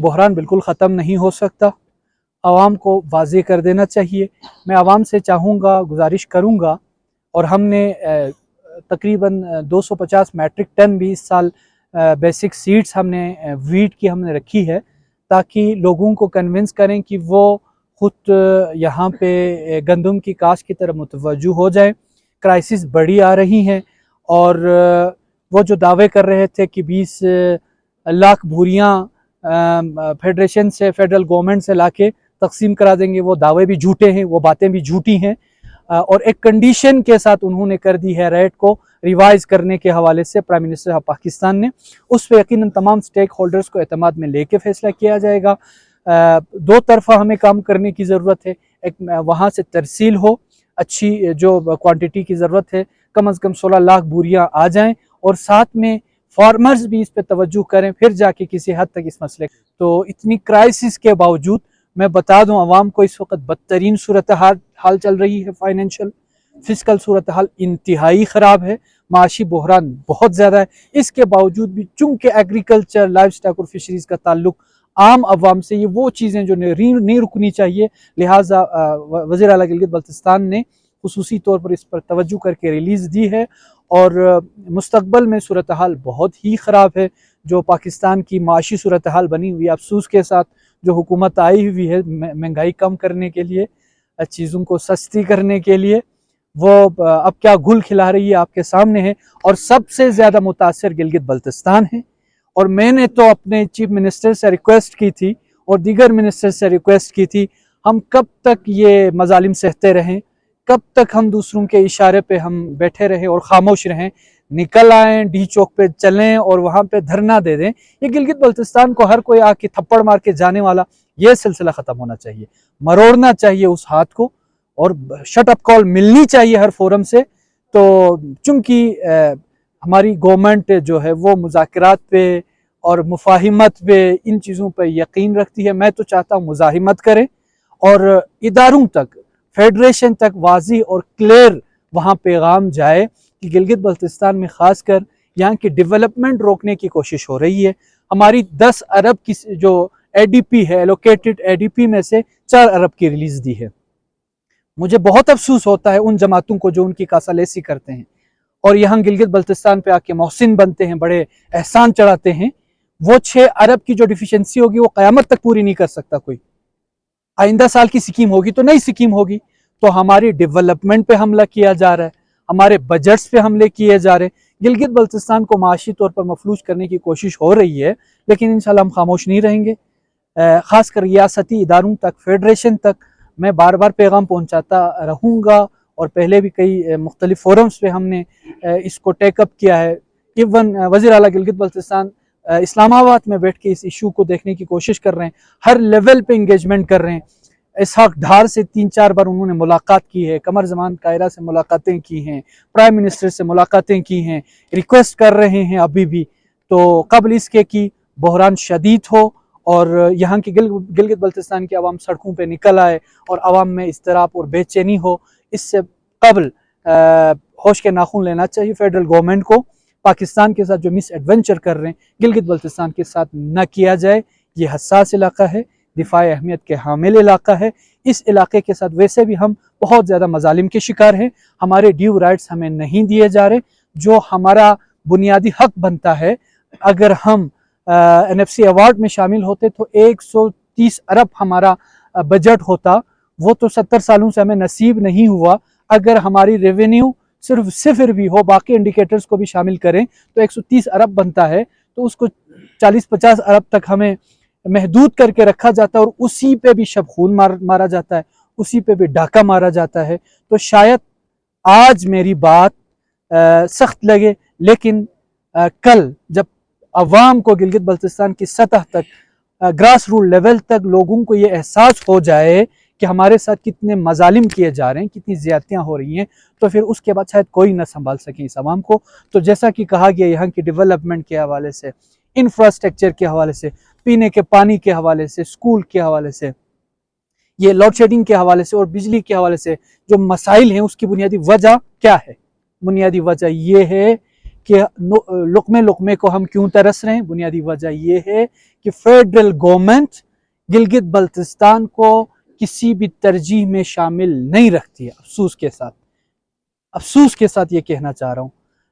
बहरान बिल्कुल ख़त्म नहीं हो सकता, आवाम को वाज़ेह कर देना चाहिए। मैं आवाम से चाहूँगा, गुजारिश करूँगा, और हमने तकरीबन 250 मैट्रिक टन भी इस साल बेसिक सीड्स हमने वीट की हमने रखी है, ताकि लोगों को कन्विंस करें कि वो खुद यहाँ पे गंदम की काश्त की तरफ मुतवज्जो हो जाए। क्राइसिस बड़ी आ रही हैं, और वो जो दावे कर रहे थे कि 20 लाख भूरियाँ फेडरेशन से, फेडरल गवर्नमेंट से लाके तकसीम करा देंगे, वो दावे भी झूठे हैं, वो बातें भी झूठी हैं। और एक कंडीशन के साथ उन्होंने कर दी है रेट को रिवाइज करने के हवाले से प्राइम मिनिस्टर ऑफ पाकिस्तान ने। उस पर यकीनन तमाम स्टेक होल्डर्स को एतमाद में लेके फैसला किया जाएगा। दो तरफा हमें काम करने की ज़रूरत है। एक वहाँ से तरसील हो, अच्छी जो क्वांटिटी की ज़रूरत है, कम से कम 16 लाख बोरियां आ जाएं, और साथ में फार्मर्स भी इस पे तवज्जो करें, फिर जाके किसी हद तक इस मसले। तो इतनी क्राइसिस के बावजूद मैं बता दूं, अवाम को इस वक्त बदतरीन सूरत हाल चल रही है। फाइनेंशियल फिजिकल सूरत हाल इंतहाई ख़राब है, माशी बहरान बहुत ज़्यादा है। इसके बावजूद भी चूँकि एग्रीकल्चर, लाइफ स्टॉक और फिशरीज़ का ताल्लुक आम अवाम से, ये वो चीज़ें जो नहीं रुकनी चाहिए, लिहाजा वज़ीर आला गिलगित बल्तिस्तान ने खुसूसी तौर पर इस पर तवज्जो करके रिलीज़ दी है। और मुस्तकबल में सूरत हाल बहुत ही ख़राब है। जो पाकिस्तान की माशी सूरत हाल बनी हुई है, अफसोस के साथ जो हुकूमत आई हुई है महंगाई कम करने के लिए, चीज़ों को सस्ती करने के लिए, वो अब क्या गुल खिला रही है आपके सामने है। और सबसे ज़्यादा मुतासर गिलगित बल्तिस्तान है। और मैंने तो अपने चीफ मिनिस्टर से रिक्वेस्ट की थी और दीगर मिनिस्टर से रिक्वेस्ट की थी, हम कब तक ये मजालिम सहते रहें, कब तक हम दूसरों के इशारे पे हम बैठे रहें और खामोश रहें। निकल आएँ, डी चौक पे चलें और वहाँ पे धरना दे दें। ये गिलगित बल्तिस्तान को हर कोई आके थप्पड़ मार के जाने वाला, ये सिलसिला ख़त्म होना चाहिए, मरोड़ना चाहिए उस हाथ को, और शट अप कॉल मिलनी चाहिए हर फोरम से। तो चूँकि हमारी गवर्नमेंट जो है वो मुज़ाकरात पे और मुफाहिमत पे, इन चीज़ों पे यकीन रखती है। मैं तो चाहता हूँ मुज़ाहिमत करें और इदारों तक, फेडरेशन तक वाज़ी और क्लियर वहाँ पैगाम जाए कि गिलगित बल्तिस्तान में ख़ासकर यहाँ की डेवलपमेंट रोकने की कोशिश हो रही है। हमारी 10 अरब की जो एडीपी है, एलोकेटेड एडीपी में से 4 अरब की रिलीज़ दी है। मुझे बहुत अफसोस होता है उन जमातों को जो उनकी कासालेसी करते हैं और यहाँ गिलगित बल्तिस्तान पे आके मोहसिन बनते हैं, बड़े एहसान चढ़ाते हैं। वो 6 अरब की जो डिफिशिएंसी होगी वो क़यामत तक पूरी नहीं कर सकता कोई। आइंदा साल की स्कीम होगी तो नई स्कीम होगी। तो हमारी डेवलपमेंट पे हमला किया जा रहा है, हमारे बजट्स पे हमले किए जा रहे हैं। गिलगित बल्तिस्तान को माशी तौर पर मफलूज करने की कोशिश हो रही है, लेकिन इंशाल्लाह हम खामोश नहीं रहेंगे। ख़ासकर रियासती इदारों तक, फेडरेशन तक मैं बार बार पैगाम पहुँचाता रहूँगा, और पहले भी कई मुख्तलिफ फोरम्स पे हमने इसको टेकअप किया है। इवन वज़ीर आला गिलगित बल्तिस्तान इस्लामाबाद में बैठ के इस इशू को देखने की कोशिश कर रहे हैं, हर लेवल पे इंगेजमेंट कर रहे हैं। इसहाक डार से 3-4 बार उन्होंने मुलाकात की है, कमर जमान कायरा से मुलाकातें की हैं, प्राइम मिनिस्टर से मुलाकातें की हैं, रिक्वेस्ट कर रहे हैं अभी भी। तो कबल इसके कि बहरान शदीद हो और यहाँ की गिलगित बल्तिस्तान की आवाम सड़कों पे निकल आए और आवाम में इज़्तिराब और बेचैनी हो, इससे कबल होश के नाखून लेना चाहिए फेडरल गवर्नमेंट को। पाकिस्तान के साथ जो मिस एडवेंचर कर रहे हैं, गिलगित बल्तिस्तान के साथ न किया जाए। ये हसास इलाका है, दिफाई अहमियत के हामिल इलाका है। इस इलाके के साथ वैसे भी हम बहुत ज़्यादा मजालिम के शिकार हैं। हमारे ड्यू राइट्स हमें नहीं दिए जा रहे, जो हमारा बुनियादी हक बनता है। अगर हम NFC अवार्ड में शामिल होते तो 130 अरब हमारा बजट होता, वो तो 70 सालों से हमें नसीब नहीं हुआ। अगर हमारी रेवेन्यू सिर्फ 0 भी हो, बाकी इंडिकेटर्स को भी शामिल करें तो 130 अरब बनता है। तो उसको 40-50 अरब तक हमें महदूद करके रखा जाता है, और उसी पे भी शब खून मारा जाता है, उसी पे भी डाका मारा जाता है। तो शायद आज मेरी बात सख्त लगे, लेकिन कल जब अवाम को गिलगित बल्तिस्तान की सतह तक, ग्रास रूट लेवल तक लोगों को ये एहसास हो जाए कि हमारे साथ कितने मजालिम किए जा रहे हैं, कितनी ज़्यादतियाँ हो रही हैं, तो फिर उसके बाद शायद कोई ना संभाल सके इस अवाम को। तो जैसा कि कहा गया, यहाँ की डेवलपमेंट के हवाले से, इंफ्रास्ट्रक्चर के हवाले से, पीने के पानी के हवाले से, स्कूल के हवाले से, ये लोड शेडिंग के हवाले से और बिजली के हवाले से जो मसाइल हैं, उसकी बुनियादी वजह क्या है? बुनियादी वजह ये है کہ لقمے لقمے کو ہم کیوں ترس رہے ہیں؟ بنیادی وجہ یہ ہے کہ فیڈرل گورنمنٹ گلگت بلتستان کو کسی بھی ترجیح میں شامل نہیں رکھتی ہے، افسوس کے ساتھ یہ کہنا چاہ رہا ہوں۔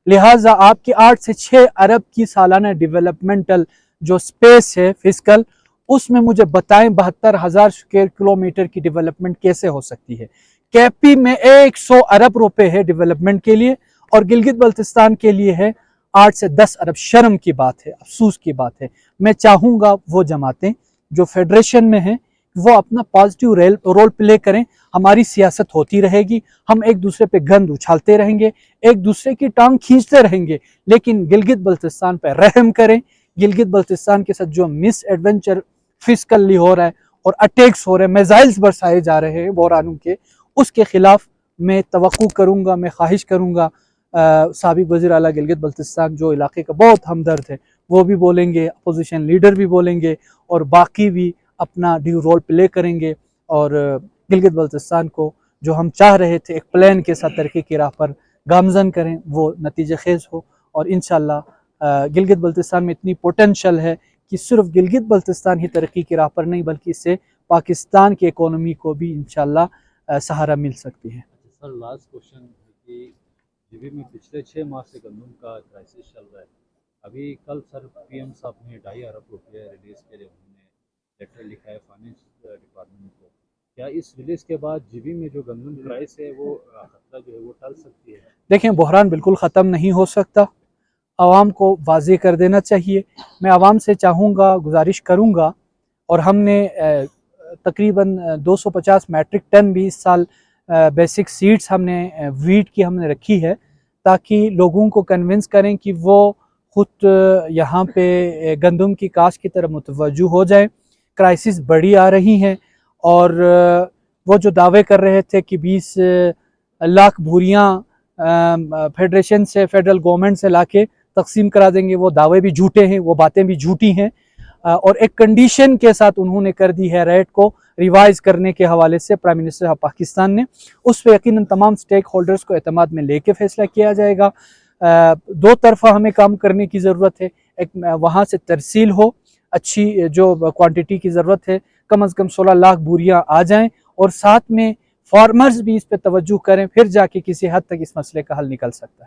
لہٰذا آپ کی 8 سے 6 ارب کی سالانہ ڈیولپمنٹل جو سپیس ہے فسکل، اس میں مجھے بتائیں 72,000 اسکوائر کلومیٹر کی ڈیولپمنٹ کیسے ہو سکتی ہے؟ کیپی میں 100 ارب روپے ہے ڈیولپمنٹ کے لیے، اور گلگت بلتستان کے لیے ہے 8 سے 10 ارب۔ شرم کی بات ہے، افسوس کی بات ہے۔ میں چاہوں گا وہ جماعتیں جو فیڈریشن میں ہیں وہ اپنا پازیٹیو رول پلے کریں۔ ہماری سیاست ہوتی رہے گی، ہم ایک دوسرے پہ گند اچھالتے رہیں گے، ایک دوسرے کی ٹانگ کھینچتے رہیں گے، لیکن گلگت بلتستان پہ رحم کریں۔ گلگت بلتستان کے ساتھ جو مس ایڈونچر فزیکلی ہو رہا ہے اور اٹیکس ہو رہے ہیں، میزائلز برسائے جا رہے ہیں بحرانوں کے، اس کے خلاف میں توقع کروں گا، میں خواہش کروں گا سابق وزیر اعلیٰ گلگت بلتستان جو علاقے کا بہت ہمدرد ہے وہ بھی بولیں گے، اپوزیشن لیڈر بھی بولیں گے، اور باقی بھی اپنا ڈیو رول پلے کریں گے، اور گلگت بلتستان کو جو ہم چاہ رہے تھے ایک پلان کے ساتھ ترقی کی راہ پر گامزن کریں، وہ نتیجہ خیز ہو۔ اور انشاءاللہ گلگت بلتستان میں اتنی پوٹینشل ہے کہ صرف گلگت بلتستان ہی ترقی کی راہ پر نہیں بلکہ اس سے پاکستان کی اکانومی کو بھی انشاءاللہ سہارا مل سکتی ہے۔ سر لاسٹ کوشچن ہے کہ جبھی میں پچھلے 6 ماہ سے گندم کا کرائسس چل رہا ہے، ابھی کل سر پی ایم صاحب نے 2.5 ارب روپیہ ریلیز کے لیے انہوں نے لیٹر لکھا ہے فائنانس ڈپارٹمنٹ کو، کیا اس ریلیز کے بعد جبھی میں جو گندم پرائس ہے وہ خطرہ جو ہے وہ ٹل سکتی ہے؟ دیکھیں بحران بالکل ختم نہیں ہو سکتا، عوام کو واضح کر دینا چاہیے۔ میں عوام سے چاہوں گا، گزارش کروں گا، اور ہم نے تقریباً 250 میٹرک ٹن بھی اس سال بیسک سیڈز ہم نے ویٹ کی ہم نے رکھی ہے، تاکہ لوگوں کو کنونس کریں کہ وہ خود یہاں پہ گندم کی کاشت کی طرف متوجہ ہو جائیں۔ کرائسس بڑی آ رہی ہیں، اور وہ جو دعوے کر رہے تھے کہ 20 لاکھ بھوریاں فیڈریشن سے، فیڈرل گورنمنٹ سے لا کے تقسیم کرا دیں گے، وہ دعوے بھی جھوٹے ہیں، وہ باتیں بھی جھوٹی ہیں، اور ایک کنڈیشن کے ساتھ انہوں نے کر دی ہے ریٹ کو ریوائز کرنے کے حوالے سے پرائم منسٹر آف پاکستان نے۔ اس پہ یقیناً تمام سٹیک ہولڈرز کو اعتماد میں لے کے فیصلہ کیا جائے گا۔ دو طرفہ ہمیں کام کرنے کی ضرورت ہے، ایک وہاں سے ترسیل ہو، اچھی جو کوانٹٹی کی ضرورت ہے، کم از کم 16 لاکھ بوریاں آ جائیں، اور ساتھ میں فارمرز بھی اس پہ توجہ کریں، پھر جا کے کسی حد تک اس مسئلے کا حل نکل سکتا ہے۔